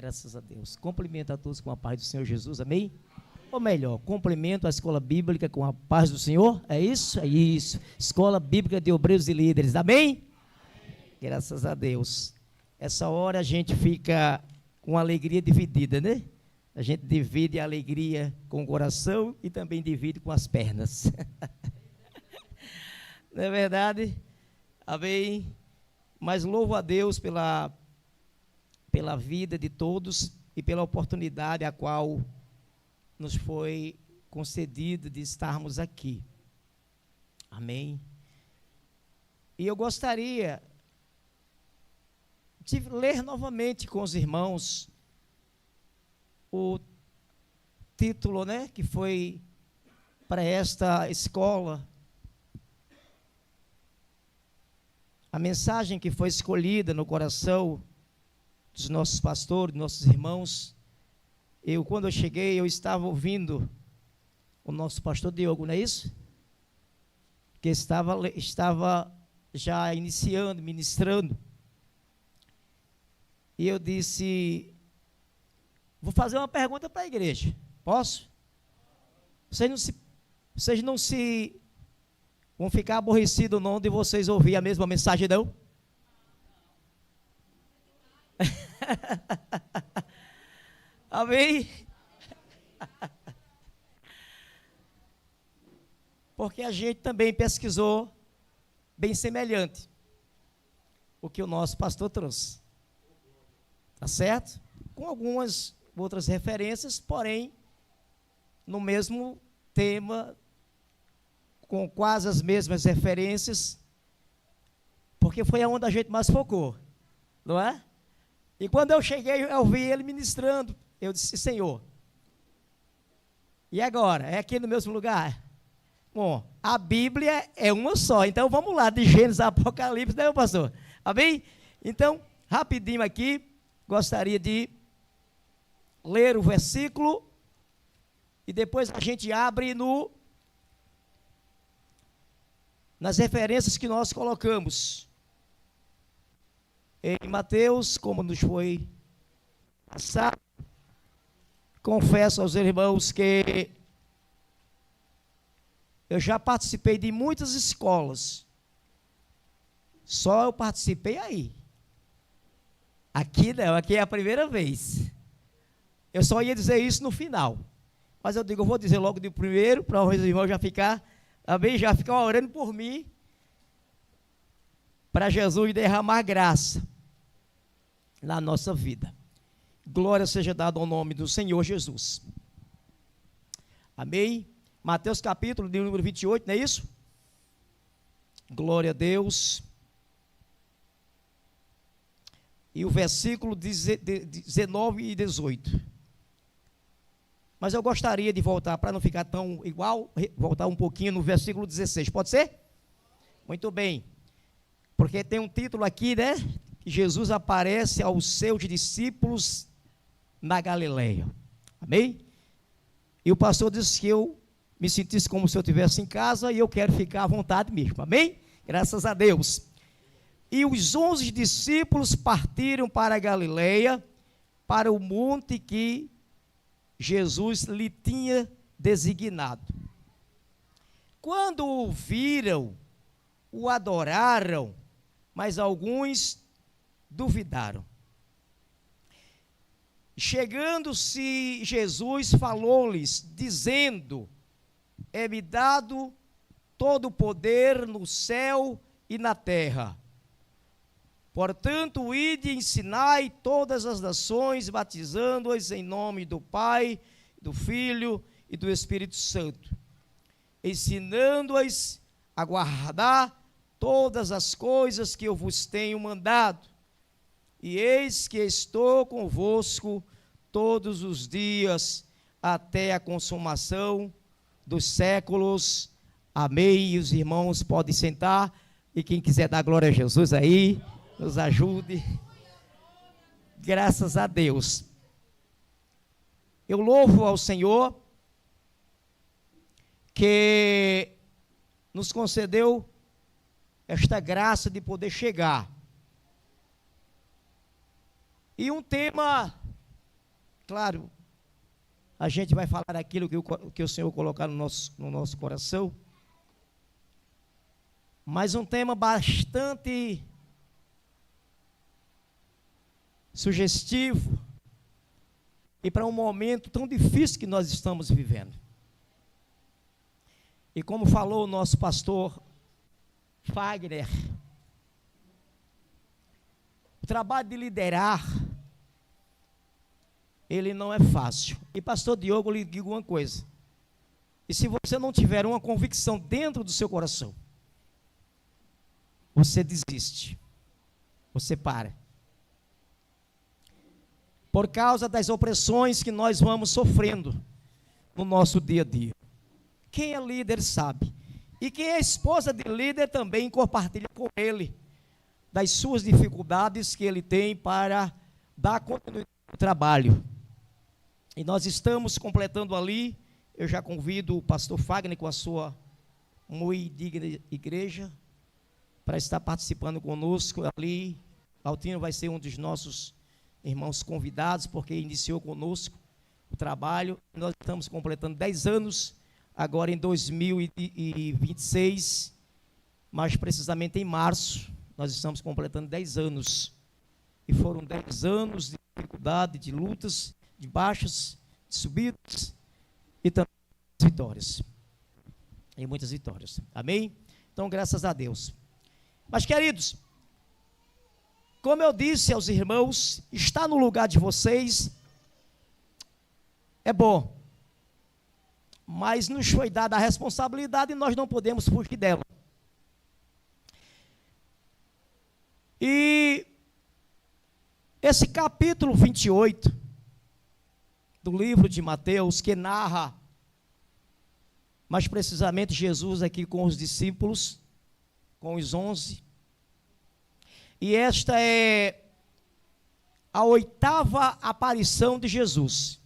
Graças a Deus. Cumprimento a todos com a paz do Senhor Jesus, amém? Ou melhor, cumprimento a Escola Bíblica com a paz do Senhor, é isso? É isso. Escola Bíblica de Obreiros e Líderes, amém? Graças a Deus. Essa hora a gente fica com alegria dividida, né? A gente divide a alegria com o coração e também divide com as pernas. Não é verdade? Amém? Mas louvo a Deus pela vida de todos e pela oportunidade a qual nos foi concedido de estarmos aqui. Amém? E eu gostaria de ler novamente com os irmãos o título, né, que foi para esta escola, a mensagem que foi escolhida no coração dos nossos pastores, dos nossos irmãos. Quando eu cheguei, eu estava ouvindo o nosso pastor Diogo, não é isso? Que estava já iniciando, ministrando. E eu disse, vou fazer uma pergunta para a igreja, posso? Vocês não se vão ficar aborrecidos não de vocês ouvir a mesma mensagem, não? Amém? Porque a gente também pesquisou bem semelhante o que o nosso pastor trouxe. Tá certo? Com algumas outras referências, porém, no mesmo tema, com quase as mesmas referências, porque foi aonde a gente mais focou, não é? E quando eu cheguei, eu vi ele ministrando, eu disse, Senhor, e agora? É aqui no mesmo lugar? Bom, a Bíblia é uma só, então vamos lá, de Gênesis a Apocalipse, né, pastor? Amém? Então, rapidinho aqui, gostaria de ler o versículo e depois a gente abre nas referências que nós colocamos. Em Mateus, como nos foi passado, confesso aos irmãos que eu já participei de muitas escolas, só eu participei aí. Aqui não, aqui é a primeira vez. Eu só ia dizer isso no final, mas eu digo, eu vou dizer logo de primeiro, para os irmãos já ficar orando por mim, para Jesus derramar graça na nossa vida. Glória seja dada ao nome do Senhor Jesus. Amém? Mateus capítulo de número 28, não é isso? Glória a Deus. E o versículo 19 e 18. Mas eu gostaria de voltar, para não ficar tão igual, voltar um pouquinho no versículo 16, pode ser? Muito bem. Porque tem um título aqui, né? Jesus aparece aos seus discípulos na Galileia. Amém? E o pastor disse que eu me sentisse como se eu estivesse em casa e eu quero ficar à vontade mesmo. Amém? Graças a Deus. E os 11 discípulos partiram para a Galileia, para o monte que Jesus lhe tinha designado. Quando o viram, o adoraram, mas alguns duvidaram. Chegando-se Jesus, falou-lhes, dizendo, é-me dado todo o poder no céu e na terra. Portanto, ide e ensinai todas as nações, batizando-as em nome do Pai, do Filho e do Espírito Santo, ensinando-as a guardar todas as coisas que eu vos tenho mandado. E eis que estou convosco todos os dias, até a consumação dos séculos. Amém. E os irmãos podem sentar, e quem quiser dar glória a Jesus aí, nos ajude. Graças a Deus. Eu louvo ao Senhor que nos concedeu esta graça de poder chegar. E um tema claro, a gente vai falar aquilo que o Senhor colocar no nosso coração, mas um tema bastante sugestivo e para um momento tão difícil que nós estamos vivendo. E como falou o nosso pastor Fagner, o trabalho de liderar, ele não é fácil. E pastor Diogo, lhe digo uma coisa: e se você não tiver uma convicção dentro do seu coração, você desiste, você para. Por causa das opressões que nós vamos sofrendo no nosso dia a dia. Quem é líder sabe. E quem é esposa de líder também compartilha com ele das suas dificuldades que ele tem para dar continuidade ao trabalho. E nós estamos completando ali, eu já convido o pastor Fagner com a sua muito digna igreja para estar participando conosco ali. Altino vai ser um dos nossos irmãos convidados, porque iniciou conosco o trabalho. Nós estamos completando 10 anos, agora em 2026, mais precisamente em março, nós estamos completando 10 anos. E foram 10 anos de dificuldade, de lutas, de baixas, de subidas e também vitórias. E muitas vitórias. Amém? Então, graças a Deus. Mas, queridos, como eu disse aos irmãos, estar no lugar de vocês é bom, mas nos foi dada a responsabilidade e nós não podemos fugir dela. E esse capítulo 28 do livro de Mateus, que narra, mais precisamente Jesus aqui com os discípulos, com os 11, e esta é a 8ª aparição de Jesus.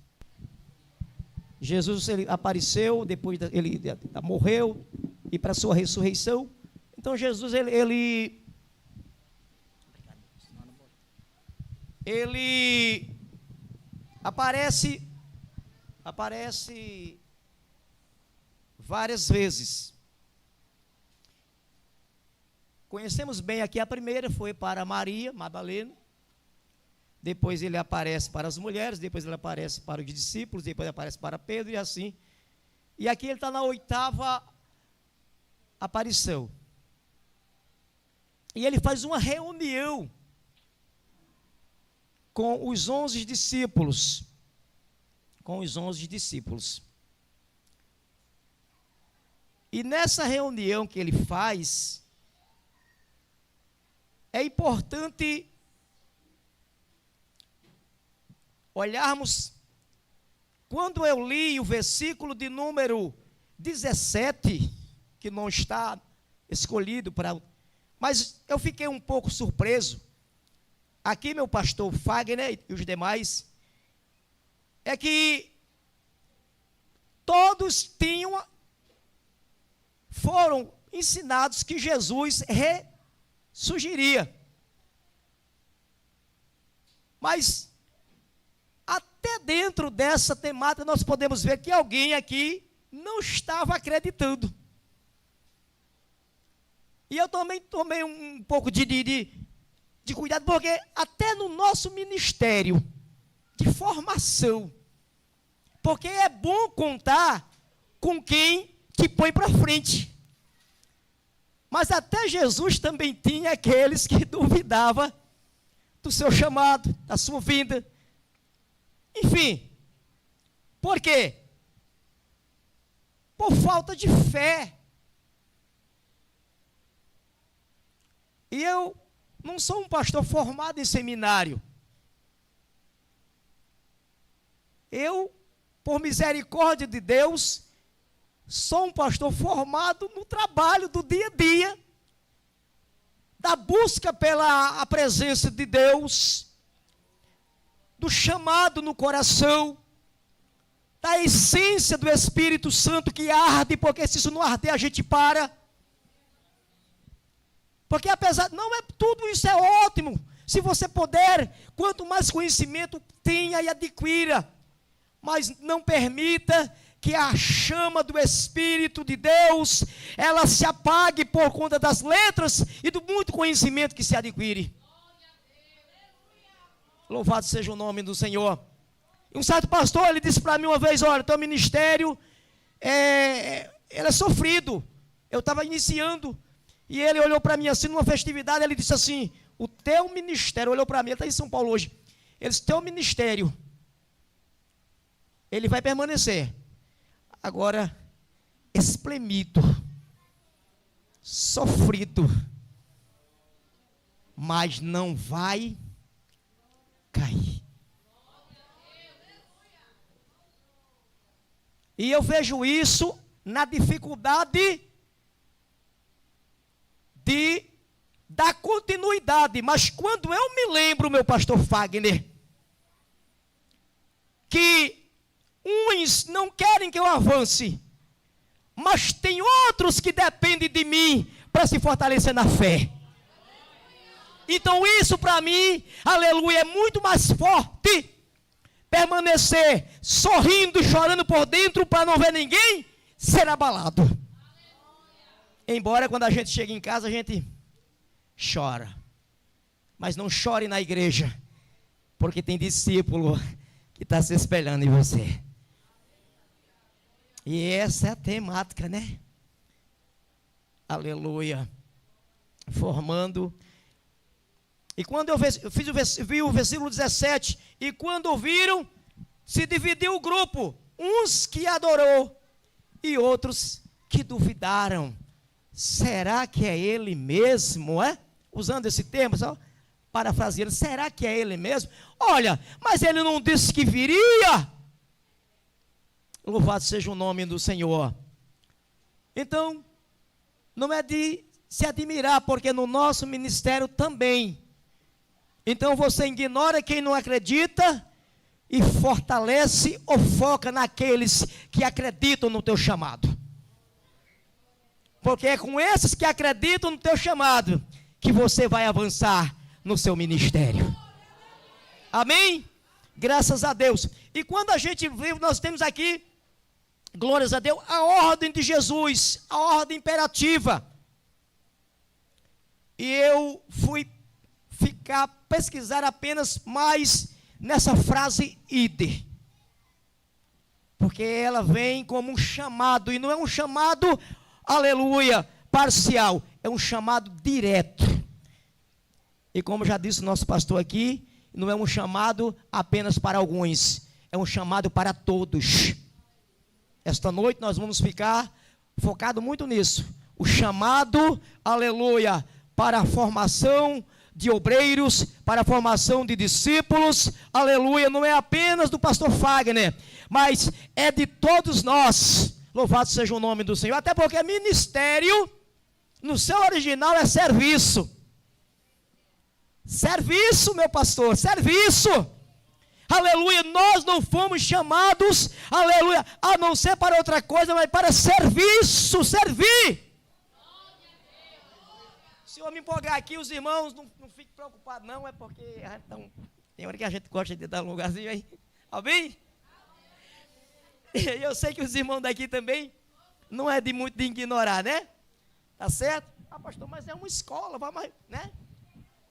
Jesus, ele apareceu, depois ele morreu, e para a sua ressurreição. Então Jesus, ele aparece várias vezes. Conhecemos bem aqui a primeira, foi para Maria Madalena, depois ele aparece para as mulheres, depois ele aparece para os discípulos, depois ele aparece para Pedro e assim. E aqui ele está na 8ª aparição. E ele faz uma reunião com os 11 discípulos. Com os 11 discípulos. E nessa reunião que ele faz, é importante olharmos, quando eu li o versículo de número 17, que não está escolhido para... Mas eu fiquei um pouco surpreso. Aqui meu pastor Fagner e os demais, é que todos foram ensinados que Jesus ressurgiria. Mas até dentro dessa temática nós podemos ver que alguém aqui não estava acreditando. E eu também tomei um pouco de cuidado, porque até no nosso ministério de formação, porque é bom contar com quem te põe para frente. Mas até Jesus também tinha aqueles que duvidavam do seu chamado, da sua vinda. Enfim, por quê? Por falta de fé. E eu não sou um pastor formado em seminário. Eu, por misericórdia de Deus, sou um pastor formado no trabalho do dia a dia, da busca pela presença de Deus, do chamado no coração, da essência do Espírito Santo que arde, porque se isso não arder a gente para. Porque apesar, não é tudo isso é ótimo, se você puder, quanto mais conhecimento tenha e adquira, mas não permita que a chama do Espírito de Deus, ela se apague por conta das letras e do muito conhecimento que se adquire. Louvado seja o nome do Senhor. Um certo pastor, ele disse para mim uma vez: olha, teu ministério ele é sofrido. Eu estava iniciando, e ele olhou para mim assim, numa festividade, ele disse assim: o teu ministério, olhou para mim, ele está em São Paulo hoje, ele disse: teu ministério, ele vai permanecer. Agora, espremido, sofrido, mas não vai cair. E eu vejo isso na dificuldade de dar continuidade. Mas quando eu me lembro, meu pastor Fagner, que uns não querem que eu avance, mas tem outros que dependem de mim para se fortalecer na fé. Então isso para mim, aleluia, é muito mais forte permanecer sorrindo, chorando por dentro para não ver ninguém ser abalado. Embora quando a gente chega em casa a gente chora, mas não chore na igreja, porque tem discípulo que está se espelhando em você. E essa é a temática, né? Aleluia. Formando. E quando eu vi o versículo 17, e quando ouviram, se dividiu o grupo, uns que adorou e outros que duvidaram. Será que é ele mesmo, é? Usando esse termo, só parafraseando, será que é ele mesmo? Olha, mas ele não disse que viria. Louvado seja o nome do Senhor. Então, não é de se admirar, porque no nosso ministério também. Então você ignora quem não acredita e fortalece ou foca naqueles que acreditam no teu chamado. Porque é com esses que acreditam no teu chamado que você vai avançar no seu ministério. Amém? Graças a Deus. E quando a gente vê, nós temos aqui, glórias a Deus, a ordem de Jesus, a ordem imperativa. E eu fui pesquisar apenas mais nessa frase ide, porque ela vem como um chamado, e não é um chamado, aleluia, parcial, é um chamado direto. E como já disse o nosso pastor aqui, não é um chamado apenas para alguns, é um chamado para todos. Esta noite nós vamos ficar focado muito nisso, o chamado, aleluia, para a formação de obreiros, para a formação de discípulos, aleluia, não é apenas do pastor Fagner, mas é de todos nós. Louvado seja o nome do Senhor, até porque ministério, no seu original, é serviço. Serviço, meu pastor, serviço. Aleluia, nós não fomos chamados, aleluia, a não ser para outra coisa, mas para serviço, servir. Se eu me empolgar aqui, os irmãos não fiquem preocupados não, é porque tem hora que a gente gosta de dar um lugarzinho aí. Amém? E eu sei que os irmãos daqui também não é de muito de ignorar, né? Tá certo? Ah, pastor, mas é uma escola, vai, né?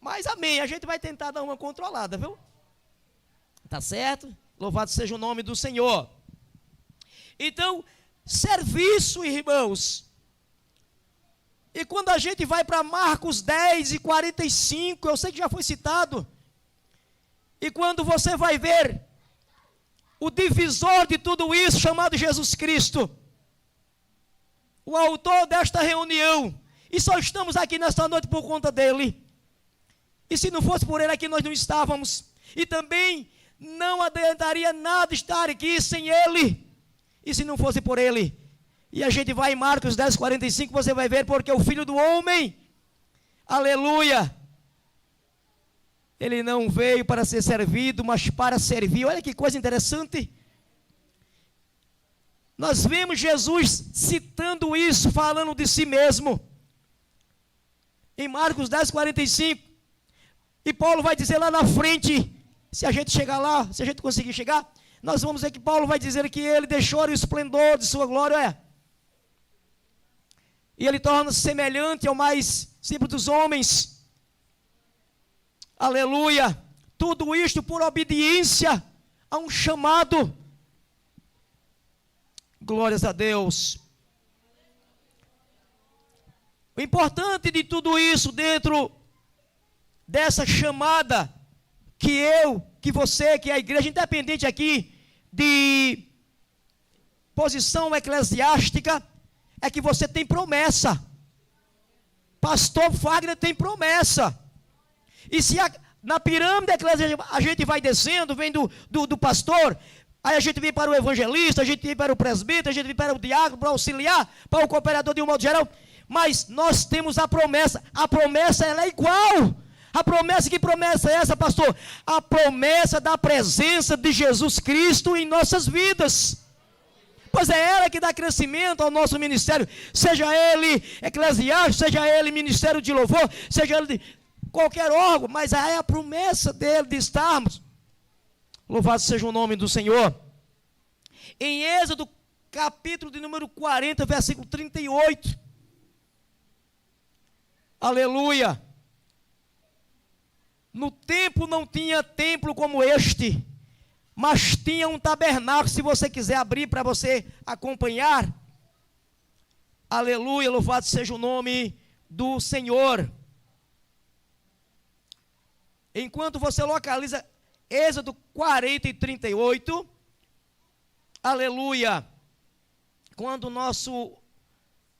Mas amém, a gente vai tentar dar uma controlada, viu? Tá certo? Louvado seja o nome do Senhor. Então, serviço, irmãos. E quando a gente vai para Marcos 10 e 45, eu sei que já foi citado. E quando você vai ver o divisor de tudo isso, chamado Jesus Cristo, o autor desta reunião, e só estamos aqui nesta noite por conta dele. E se não fosse por ele aqui, nós não estávamos. E também não adiantaria nada estar aqui sem ele. E se não fosse por ele? E a gente vai em Marcos 10, 45, você vai ver, porque o Filho do Homem, aleluia, ele não veio para ser servido, mas para servir. Olha que coisa interessante. Nós vemos Jesus citando isso, falando de si mesmo. Em Marcos 10, 45. E Paulo vai dizer lá na frente, se a gente chegar lá, se a gente conseguir chegar, nós vamos ver que Paulo vai dizer que ele deixou o esplendor de sua glória, e ele torna-se semelhante ao mais simples dos homens. Aleluia. Tudo isto por obediência a um chamado. Glórias a Deus. O importante de tudo isso, dentro dessa chamada, que eu, que você, que a igreja, independente aqui de posição eclesiástica, é que você tem promessa. Pastor Fagner tem promessa. E se na pirâmide eclesiástica a gente vai descendo, vem do pastor, aí a gente vem para o evangelista, a gente vem para o presbítero, a gente vem para o diácono, para o auxiliar, para o cooperador de um modo geral. Mas nós temos a promessa. A promessa ela é igual. A promessa, que promessa é essa, pastor? A promessa da presença de Jesus Cristo em nossas vidas. Pois é ela que dá crescimento ao nosso ministério, seja ele eclesiástico, seja ele ministério de louvor, seja ele de qualquer órgão, mas é a promessa dele de estarmos. Louvado seja o nome do Senhor. Em Êxodo, capítulo de número 40, versículo 38. Aleluia. No tempo não tinha templo como este, mas tinha um tabernáculo. Se você quiser abrir para você acompanhar. Aleluia, louvado seja o nome do Senhor. Enquanto você localiza Êxodo 40 e 38. Aleluia. Quando o nosso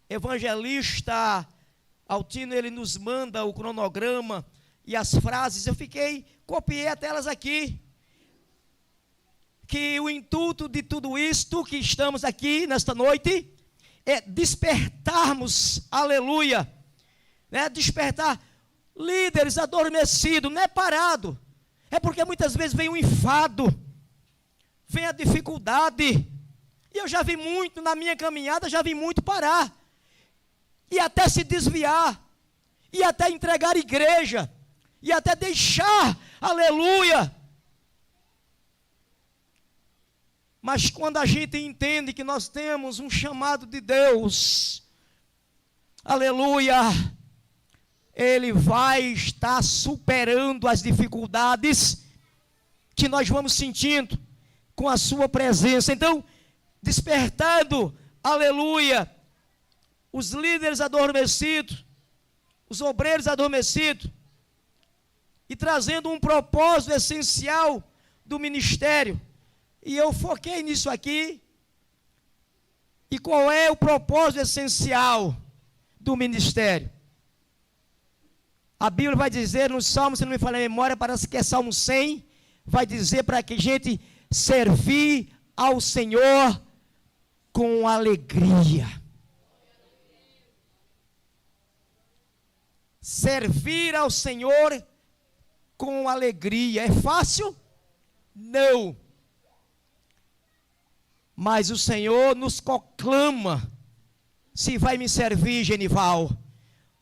evangelista Altino, ele nos manda o cronograma e as frases, copiei até elas aqui, que o intuito de tudo isto que estamos aqui nesta noite, é despertarmos, aleluia, né? Despertar líderes adormecidos, não é parado, é porque muitas vezes vem o enfado, vem a dificuldade, e eu já vi muito na minha caminhada, já vi muito parar, e até se desviar, e até entregar a igreja, e até deixar, aleluia. Mas quando a gente entende que nós temos um chamado de Deus, aleluia, Ele vai estar superando as dificuldades que nós vamos sentindo com a sua presença. Então, despertando, aleluia, os líderes adormecidos, os obreiros adormecidos, e trazendo um propósito essencial do ministério. E eu foquei nisso aqui. E qual é o propósito essencial do ministério? A Bíblia vai dizer no Salmo, se não me falha a memória, parece que é Salmo 100, vai dizer para que a gente servir ao Senhor com alegria. Servir ao Senhor com alegria. É fácil? Não. Mas o Senhor nos conclama. Se vai me servir, Genival,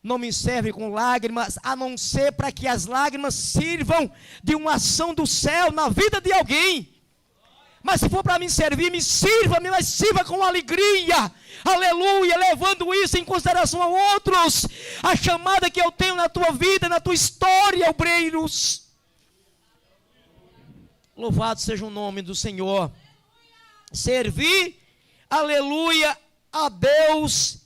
não me serve com lágrimas, a não ser para que as lágrimas sirvam de uma ação do céu na vida de alguém. Mas se for para me servir, me sirva, mas sirva com alegria, aleluia, levando isso em consideração a outros, a chamada que eu tenho na tua vida, na tua história, obreiros. Louvado seja o nome do Senhor. Servir, aleluia, a Deus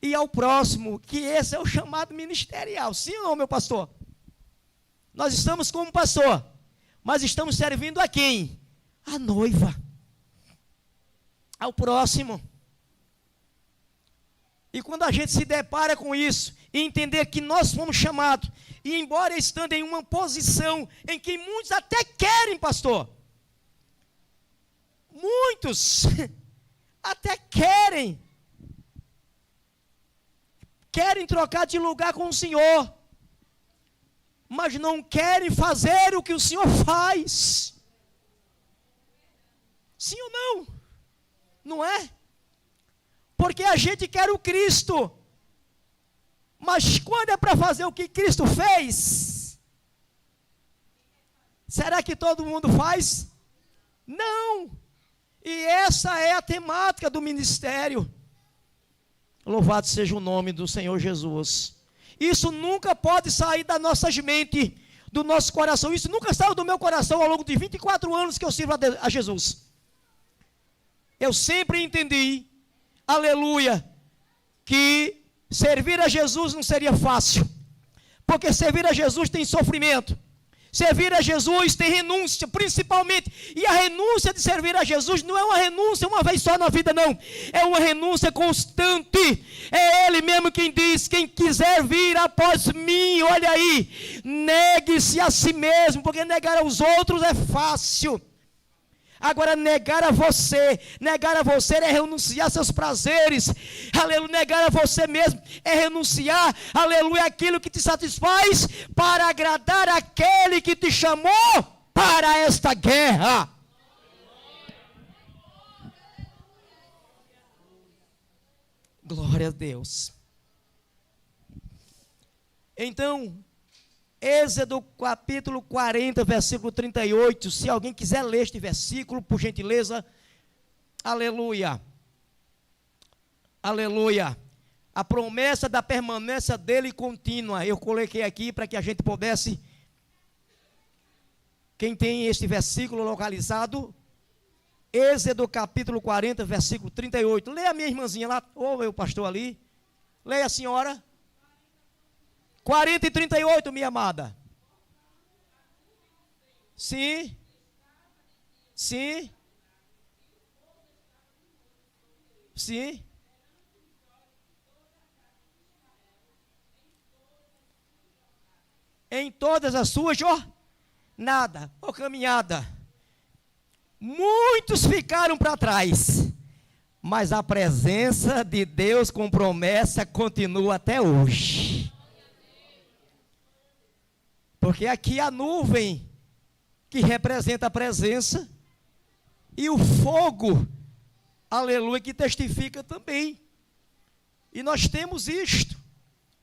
e ao próximo, que esse é o chamado ministerial, sim ou não, meu pastor? Nós estamos como pastor, mas estamos servindo a quem? A noiva, ao próximo. E quando a gente se depara com isso, e entender que nós fomos chamados, e embora estando em uma posição em que muitos até querem, pastor, muitos até querem trocar de lugar com o Senhor, mas não querem fazer o que o Senhor faz. Sim ou não? Não é? Porque a gente quer o Cristo, mas quando é para fazer o que Cristo fez, será que todo mundo faz? Não. E essa é a temática do ministério. Louvado seja o nome do Senhor Jesus. Isso nunca pode sair da nossa mente, do nosso coração. Isso nunca saiu do meu coração ao longo de 24 anos que eu sirvo a Jesus. Eu sempre entendi, aleluia, que servir a Jesus não seria fácil. Porque servir a Jesus tem sofrimento. Servir a Jesus tem renúncia, principalmente. E a renúncia de servir a Jesus não é uma renúncia uma vez só na vida, não. É uma renúncia constante. É Ele mesmo quem diz: quem quiser vir após mim, olha aí, negue-se a si mesmo, porque negar aos outros é fácil. Agora, negar a você é renunciar seus prazeres, aleluia, negar a você mesmo é renunciar, aleluia, aquilo que te satisfaz, para agradar aquele que te chamou para esta guerra. Glória a Deus. Então, Êxodo capítulo 40, versículo 38, se alguém quiser ler este versículo, por gentileza, aleluia, aleluia, a promessa da permanência dele contínua, eu coloquei aqui para que a gente pudesse, quem tem este versículo localizado, Êxodo capítulo 40, versículo 38, leia a minha irmãzinha lá, ou meu pastor ali, leia a senhora, 40 e 38, minha amada. Sim. Sim. Sim. Em todas as suas jornadas ou caminhada. Muitos ficaram para trás, mas a presença de Deus com promessa continua até hoje. Porque aqui a nuvem, que representa a presença, e o fogo, aleluia, que testifica também. E nós temos isto.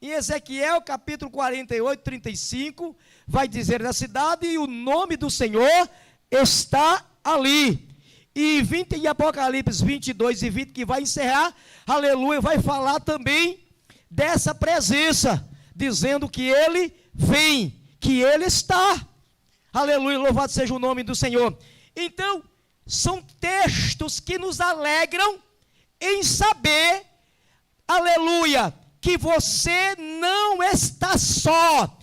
Em Ezequiel capítulo 48, 35, vai dizer: na cidade e o nome do Senhor está ali. E em Apocalipse 22 e 20, que vai encerrar, aleluia, vai falar também dessa presença, dizendo que ele vem, que ele está, aleluia, louvado seja o nome do Senhor. Então, são textos que nos alegram em saber, aleluia, que você não está só,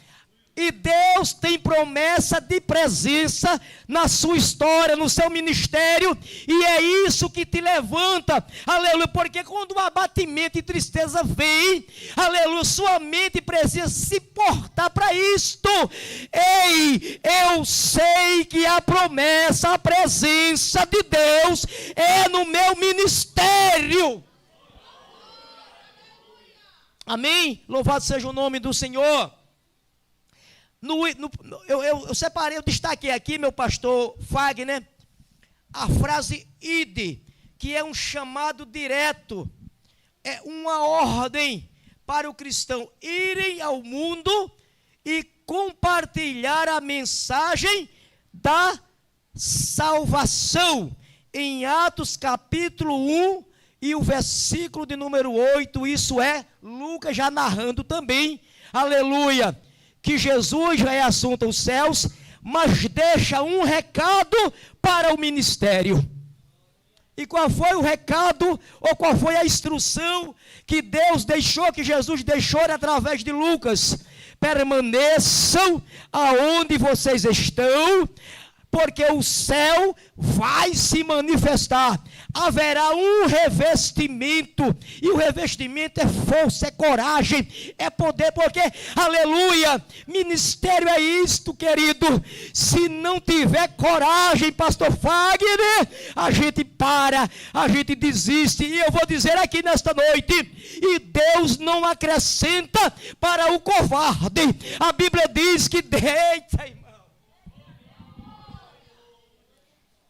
e Deus tem promessa de presença na sua história, no seu ministério, e é isso que te levanta, aleluia, porque quando o abatimento e tristeza vem, aleluia, sua mente precisa se portar para isto. Ei, eu sei que a promessa, a presença de Deus é no meu ministério. Amém? Louvado seja o nome do Senhor. Eu separei, eu destaquei aqui, meu pastor Fagner, a frase ide, que é um chamado direto, é uma ordem para o cristão irem ao mundo e compartilhar a mensagem da salvação. Em Atos capítulo 1 e o versículo de número 8, isso é Lucas já narrando também, aleluia, que Jesus já é assunto aos céus, mas deixa um recado para o ministério. E qual foi o recado, ou qual foi a instrução que Deus deixou, que Jesus deixou através de Lucas? Permaneçam aonde vocês estão, porque o céu vai se manifestar. Haverá um revestimento, e o revestimento é força, é coragem, é poder, porque, aleluia, ministério é isto, querido. Se não tiver coragem, pastor Fagner, a gente para, a gente desiste. E eu vou dizer aqui nesta noite, e Deus não acrescenta para o covarde. A Bíblia diz que, eita, irmão,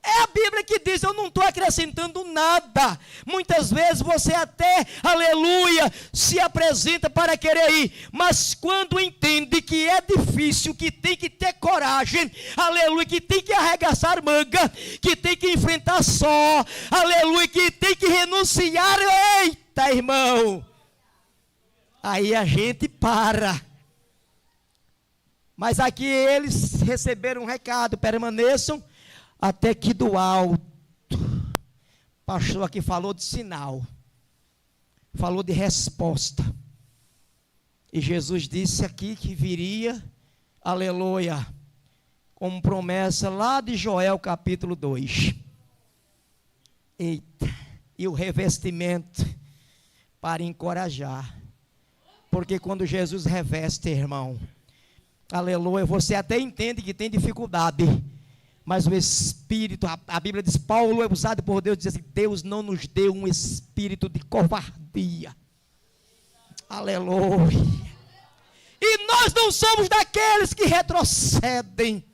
é a Bíblia que que diz, eu não estou acrescentando nada. Muitas vezes você até, aleluia, se apresenta para querer ir, mas quando entende que é difícil, que tem que ter coragem, aleluia, que tem que arregaçar manga, que tem que enfrentar só, aleluia, que tem que renunciar, eita, irmão, aí a gente para. Mas aqui eles receberam um recado, permaneçam até que do alto. O pastor aqui falou de sinal, falou de resposta. E Jesus disse aqui que viria, aleluia, como promessa lá de Joel capítulo 2. Eita, e o revestimento para encorajar. Porque quando Jesus reveste, irmão, aleluia, você até entende que tem dificuldade, mas o Espírito, a Bíblia diz, Paulo é usado por Deus, diz assim, Deus não nos deu um espírito de covardia, aleluia, e nós não somos daqueles que retrocedem,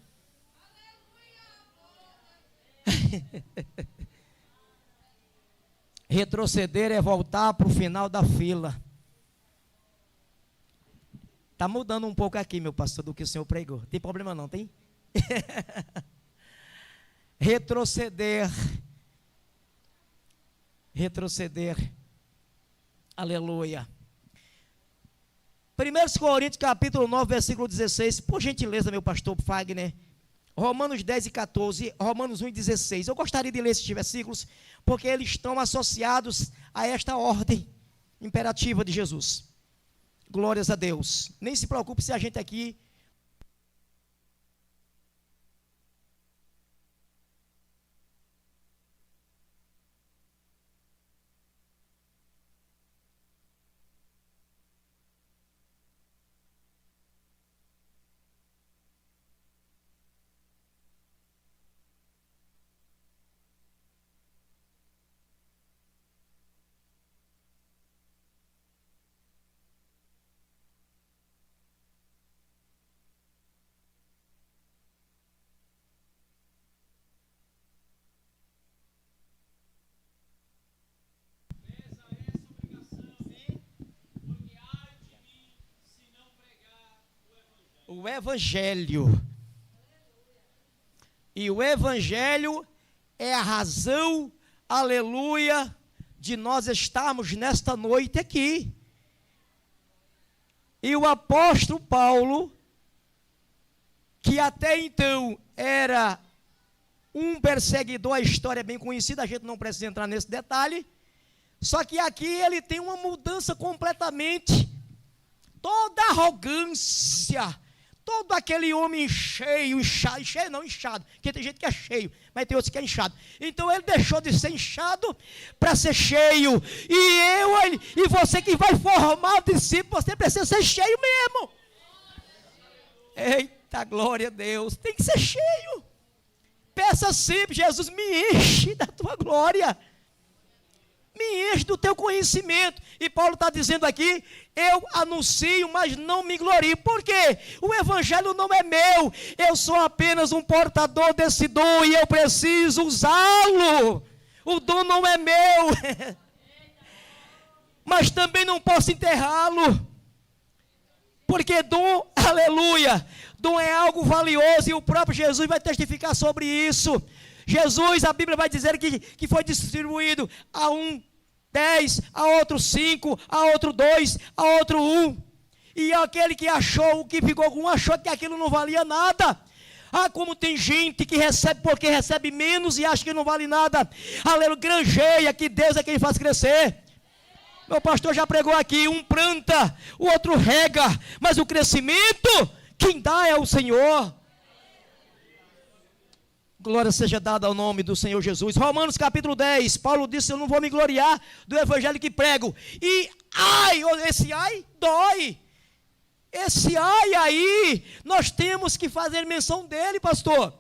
retroceder é voltar para o final da fila. Está mudando um pouco aqui, meu pastor, do que o senhor pregou. Tem problema não, tem? Retroceder. Retroceder. Aleluia. 1 Coríntios capítulo 9, versículo 16. Por gentileza, meu pastor Fagner. Romanos 10 e 14. Romanos 1 e 16. Eu gostaria de ler esses versículos, porque eles estão associados a esta ordem imperativa de Jesus. Glórias a Deus. Nem se preocupe se a gente aqui... O Evangelho. E o Evangelho é a razão, aleluia, de nós estarmos nesta noite aqui. E o apóstolo Paulo, que até então era um perseguidor, a história é bem conhecida, a gente não precisa entrar nesse detalhe, só que aqui ele tem uma mudança completamente, toda a arrogância, todo aquele homem cheio, inchado, porque tem gente que é cheio, mas tem outros que é inchado. Então ele deixou de ser inchado para ser cheio. E você que vai formar o discípulo, você precisa ser cheio mesmo. Eita, glória a Deus, tem que ser cheio. Peça sempre, Jesus, me enche da tua glória. Me enche do teu conhecimento. E Paulo está dizendo aqui, eu anuncio, mas não me glorio. Por quê? O evangelho não é meu. Eu sou apenas um portador desse dom e eu preciso usá-lo. O dom não é meu. Mas também não posso enterrá-lo. Porque dom, aleluia, dom é algo valioso e o próprio Jesus vai testificar sobre isso. Jesus, a Bíblia vai dizer que foi distribuído a um 10, a outro 5, a outro 2, a outro 1. E aquele que achou, o que ficou com um, achou que aquilo não valia nada. Ah, como tem gente que recebe porque recebe menos e acha que não vale nada. Aleluia, granjeia, que Deus é quem faz crescer. Meu pastor já pregou aqui, um planta, o outro rega, mas o crescimento, quem dá é o Senhor. Glória seja dada ao nome do Senhor Jesus. Romanos capítulo 10, Paulo disse, eu não vou me gloriar do evangelho que prego. E ai, esse ai dói. Esse ai aí, nós temos que fazer menção dele, pastor.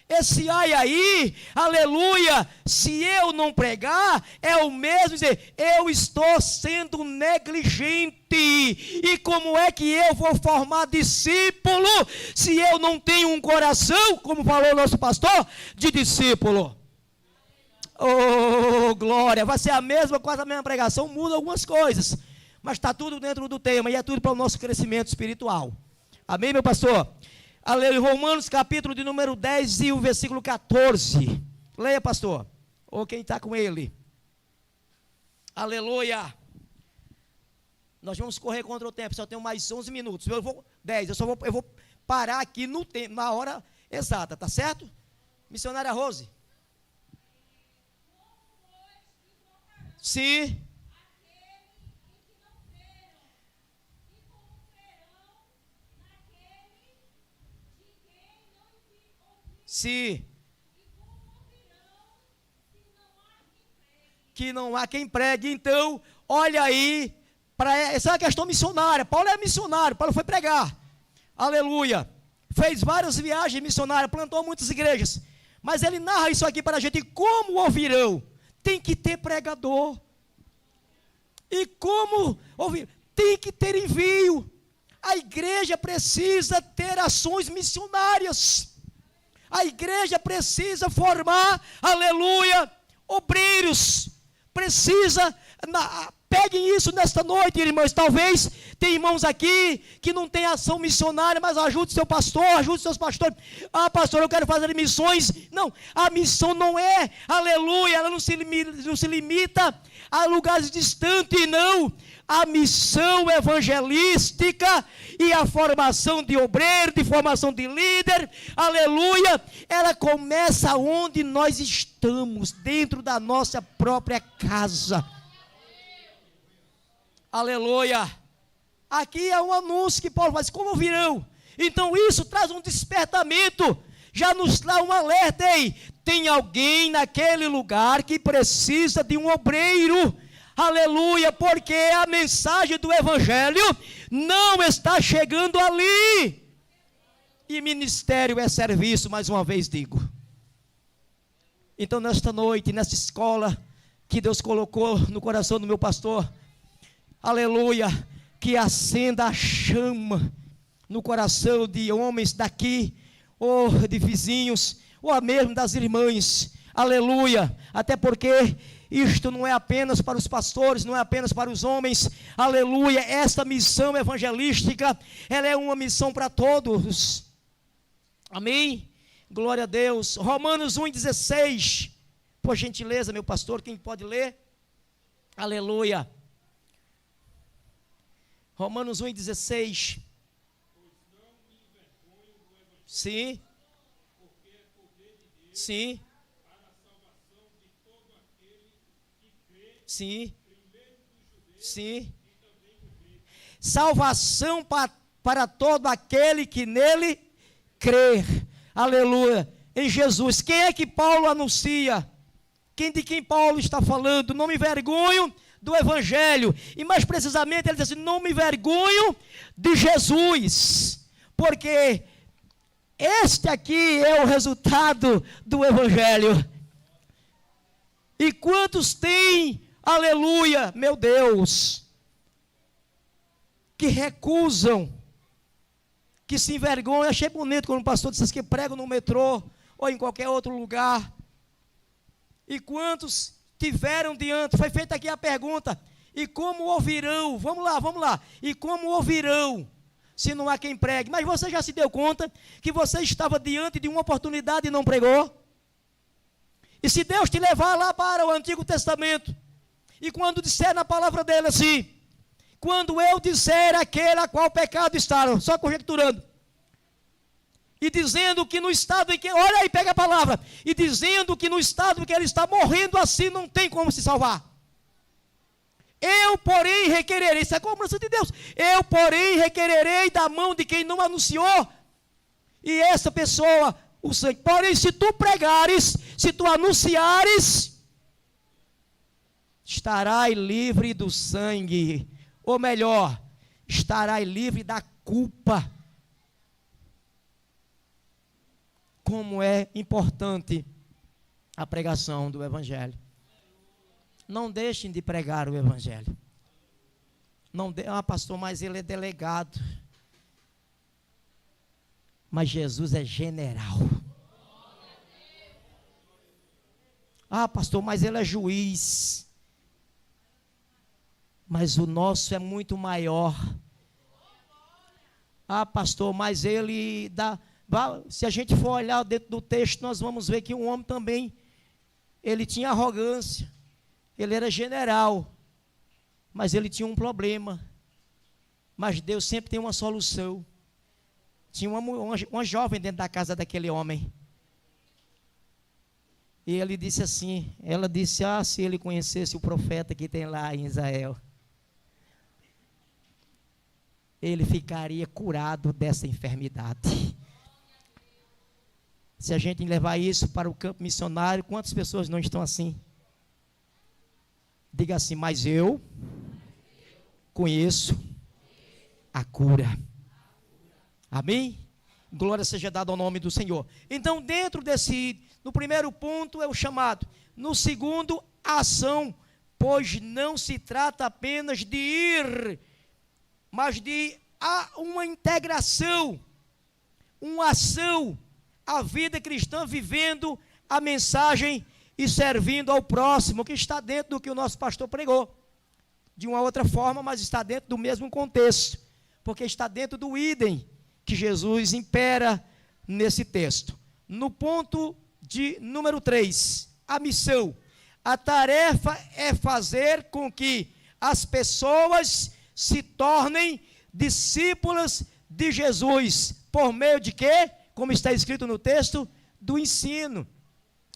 Esse ai aí, aleluia, se eu não pregar, é o mesmo dizer, eu estou sendo negligente. E como é que eu vou formar discípulo se eu não tenho um coração, como falou o nosso pastor, de discípulo? Oh, glória! Vai ser a mesma, quase a mesma pregação, muda algumas coisas, mas está tudo dentro do tema e é tudo para o nosso crescimento espiritual. Amém, meu pastor? Aleluia. Romanos capítulo de número 10 e o versículo 14. Leia, pastor. Ou quem está com ele. Aleluia. Nós vamos correr contra o tempo, só tenho mais 11 minutos. Eu vou 10, eu vou parar aqui no tempo, na hora exata, tá certo? Missionária Rose. Sim. Sim. Que não há quem pregue. Então, olha aí, essa é uma questão missionária. Paulo é missionário, Paulo foi pregar. Aleluia. Fez várias viagens missionárias, plantou muitas igrejas. Mas ele narra isso aqui para a gente. Como ouvirão? Tem que ter pregador. E como ouvir? Tem que ter envio. A igreja precisa ter ações missionárias. A igreja precisa formar, aleluia, obreiros. Precisa, peguem isso nesta noite, irmãos. Talvez tem irmãos aqui que não tem ação missionária, mas ajude seu pastor, ajude seus pastores. Ah, pastor, eu quero fazer missões. Não, a missão não é, aleluia, ela não se limita a lugares distantes, não. A missão evangelística e a formação de obreiro, de formação de líder, aleluia, ela começa onde nós estamos, dentro da nossa própria casa. Aleluia. Aqui é um anúncio que Paulo faz, como ouvirão? Então isso traz um despertamento, já nos dá um alerta. Ei, tem alguém naquele lugar que precisa de um obreiro. Aleluia, porque a mensagem do evangelho não está chegando ali. E ministério é serviço, mais uma vez digo. Então nesta noite, nesta escola que Deus colocou no coração do meu pastor, aleluia, que acenda a chama no coração de homens daqui, ou de vizinhos, ou mesmo das irmãs, aleluia, até porque isto não é apenas para os pastores, não é apenas para os homens, aleluia, esta missão evangelística, ela é uma missão para todos, amém? Glória a Deus. Romanos 1,16, por gentileza, meu pastor, quem pode ler? Aleluia. Romanos 1,16. Sim. Sim. Sim. Sim. Salvação para todo aquele que nele crer. Aleluia. Em Jesus. Quem é que Paulo anuncia? De quem Paulo está falando? Não me envergonho do evangelho. E mais precisamente ele diz assim: não me envergonho de Jesus. Porque este aqui é o resultado do evangelho. E quantos têm, aleluia, meu Deus, que recusam, que se envergonham. Achei bonito quando o pastor disse que prega no metrô ou em qualquer outro lugar. E quantos tiveram diante, foi feita aqui a pergunta, e como ouvirão? Vamos lá. E como ouvirão, se não há quem pregue? Mas você já se deu conta que você estava diante de uma oportunidade e não pregou? E se Deus te levar lá para o Antigo Testamento, e quando disser na palavra dele assim: quando eu disser aquele a qual pecado está, só conjecturando, e dizendo que no estado em que, olha aí, pega a palavra, e dizendo que no estado em que ele está morrendo assim, não tem como se salvar. Eu, porém, requererei, isso é a cobrança de Deus, eu, porém, requererei da mão de quem não anunciou, e essa pessoa, o sangue. Porém, se tu pregares, se tu anunciares, estarás livre do sangue, ou melhor, estarás livre da culpa. Como é importante a pregação do evangelho. Não deixem de pregar o evangelho. Pastor, mas ele é delegado. Mas Jesus é general. Ah, pastor, mas ele é juiz. Mas o nosso é muito maior. Ah, pastor, mas ele dá... Se a gente for olhar dentro do texto, nós vamos ver que um homem também, ele tinha arrogância. Ele era general. Mas ele tinha um problema. Mas Deus sempre tem uma solução. Tinha uma jovem dentro da casa daquele homem. E ele disse assim, ela disse, ah, se ele conhecesse o profeta que tem lá em Israel, ele ficaria curado dessa enfermidade. Se a gente levar isso para o campo missionário, quantas pessoas não estão assim? Diga assim, mas eu conheço a cura. Amém? Glória seja dada ao nome do Senhor. Então, dentro no primeiro ponto é o chamado. No segundo, a ação. Pois não se trata apenas de ir, mas de uma integração, uma ação, a vida cristã vivendo a mensagem e servindo ao próximo, que está dentro do que o nosso pastor pregou. De uma outra forma, mas está dentro do mesmo contexto, porque está dentro do idem que Jesus impera nesse texto. No ponto de número 3, a missão. A tarefa é fazer com que as pessoas se tornem discípulas de Jesus. Por meio de quê? Como está escrito no texto, do ensino.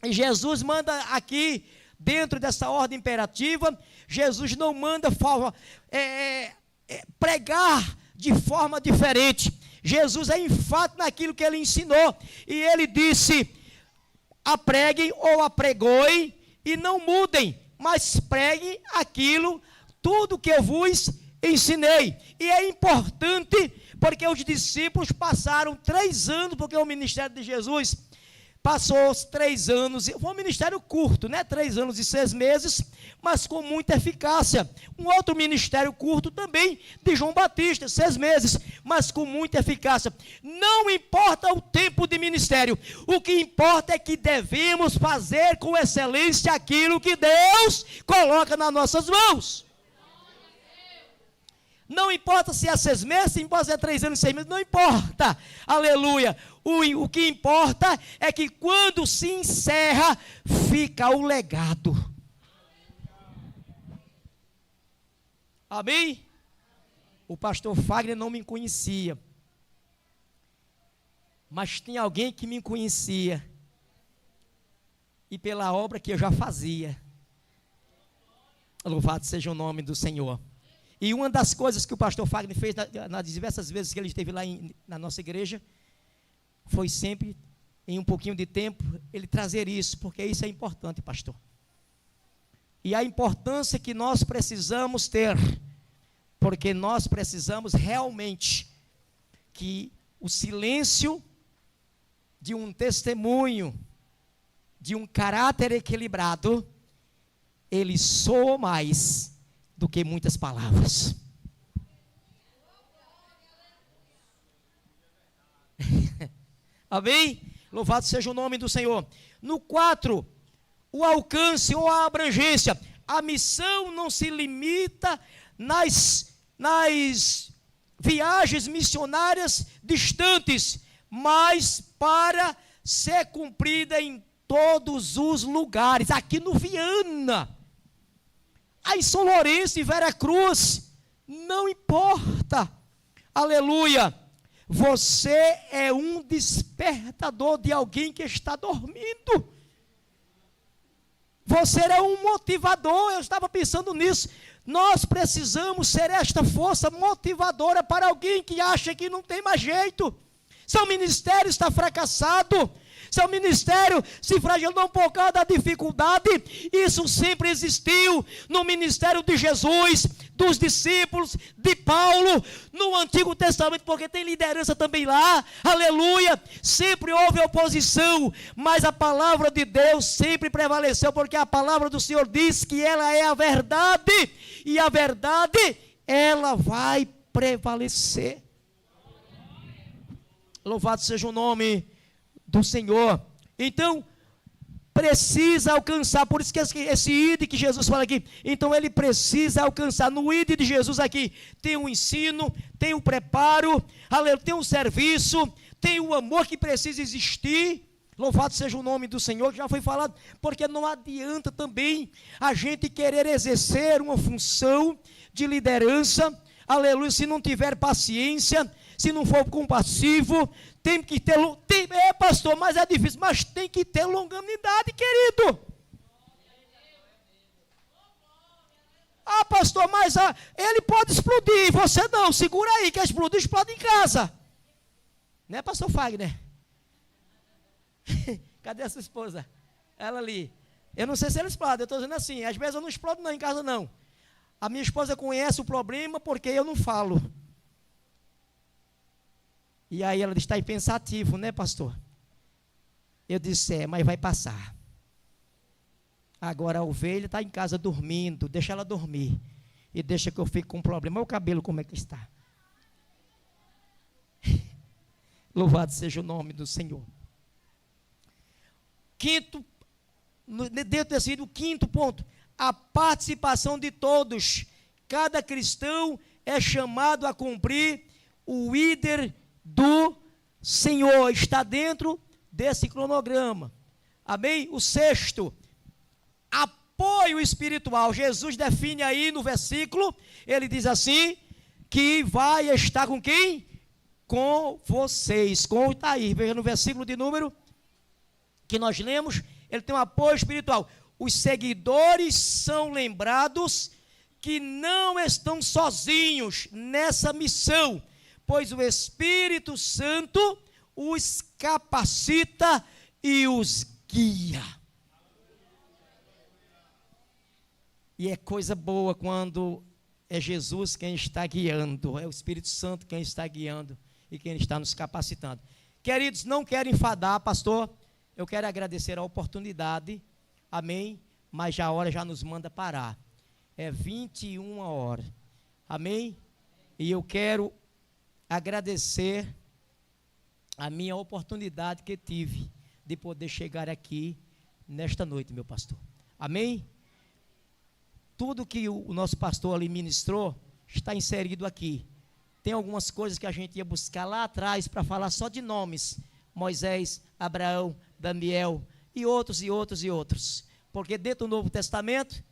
E Jesus manda aqui, dentro dessa ordem imperativa, Jesus não manda pregar de forma diferente. Jesus é enfático naquilo que ele ensinou. E ele disse, apreguem ou apregoem e não mudem, mas preguem aquilo, tudo que eu vos ensinei. E é importante, porque os discípulos passaram 3 anos, porque o ministério de Jesus passou os 3 anos, foi um ministério curto, né? 3 anos e 6 meses, mas com muita eficácia. Um outro ministério curto também, de João Batista, 6 meses, mas com muita eficácia. Não importa o tempo de ministério, o que importa é que devemos fazer com excelência aquilo que Deus coloca nas nossas mãos. Não importa se é 6 meses, se importa se é 3 anos e 6 meses, não importa, aleluia. O que importa é que quando se encerra, fica o legado. Amém? O pastor Fagner não me conhecia, mas tinha alguém que me conhecia, e pela obra que eu já fazia. Louvado seja o nome do Senhor. E uma das coisas que o pastor Fagner fez nas diversas vezes que ele esteve lá na nossa igreja, foi sempre, em um pouquinho de tempo, ele trazer isso, porque isso é importante, pastor. E a importância que nós precisamos ter, porque nós precisamos realmente que o silêncio de um testemunho, de um caráter equilibrado, ele soa mais do que muitas palavras. Amém? Louvado seja o nome do Senhor. No 4, o alcance ou a abrangência. A missão não se limita nas viagens missionárias distantes, mas para ser cumprida em todos os lugares. Aqui no Viana, aí em São Lourenço e Veracruz, não importa, aleluia, você é um despertador de alguém que está dormindo, você é um motivador. Eu estava pensando nisso, nós precisamos ser esta força motivadora para alguém que acha que não tem mais jeito, seu ministério está fracassado, seu ministério se fragilou por causa da dificuldade. Isso sempre existiu no ministério de Jesus, dos discípulos, de Paulo, no Antigo Testamento, porque tem liderança também lá, aleluia. Sempre houve oposição, mas a palavra de Deus sempre prevaleceu, porque a palavra do Senhor diz que ela é a verdade, e a verdade, ela vai prevalecer. Louvado seja o nome do Senhor. Então, precisa alcançar, por isso que esse id que Jesus fala aqui, então ele precisa alcançar. No id de Jesus aqui tem o ensino, tem o preparo, aleluia, tem o serviço, tem o amor que precisa existir. Louvado seja o nome do Senhor, que já foi falado, porque não adianta também a gente querer exercer uma função de liderança, aleluia, se não tiver paciência, se não for compassivo, tem que ter, pastor, mas é difícil, mas tem que ter longanimidade, querido. Ah, pastor, mas ele pode explodir, você não, segura aí, quer explodir, explode em casa. Né, pastor Fagner? Cadê a sua esposa? Ela ali. Eu não sei se ela explode, eu estou dizendo assim, às vezes eu não explodo não, em casa não. A minha esposa conhece o problema porque eu não falo. E aí ela está pensativo, né, pastor? Eu disse, mas vai passar. Agora a ovelha está em casa dormindo, deixa ela dormir. E deixa que eu fique com problema. Olha o cabelo como é que está. Louvado seja o nome do Senhor. Quinto, dentro desse o quinto ponto, a participação de todos. Cada cristão é chamado a cumprir o líder do Senhor, está dentro desse cronograma. Amém? O sexto, apoio espiritual. Jesus define aí no versículo, ele diz assim, que vai estar com quem? Com vocês, com o Itaí. Veja no versículo de número que nós lemos, ele tem um apoio espiritual. Os seguidores são lembrados que não estão sozinhos nessa missão, pois o Espírito Santo os capacita e os guia. E é coisa boa quando é Jesus quem está guiando, é o Espírito Santo quem está guiando e quem está nos capacitando. Queridos, não quero enfadar, pastor, eu quero agradecer a oportunidade, amém, mas já a hora já nos manda parar. É 21 horas, amém? E eu quero agradecer a minha oportunidade que tive de poder chegar aqui nesta noite, meu pastor. Amém? Tudo que o nosso pastor ali ministrou está inserido aqui. Tem algumas coisas que a gente ia buscar lá atrás para falar só de nomes. Moisés, Abraão, Daniel e outros e outros e outros. Porque dentro do Novo Testamento,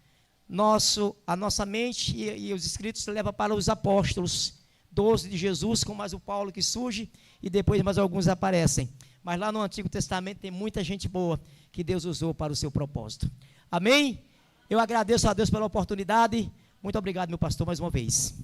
a nossa mente e os escritos levam para os apóstolos. 12 de Jesus, com mais o Paulo que surge, e depois mais alguns aparecem. Mas lá no Antigo Testamento tem muita gente boa que Deus usou para o seu propósito. Amém? Eu agradeço a Deus pela oportunidade. Muito obrigado, meu pastor, mais uma vez.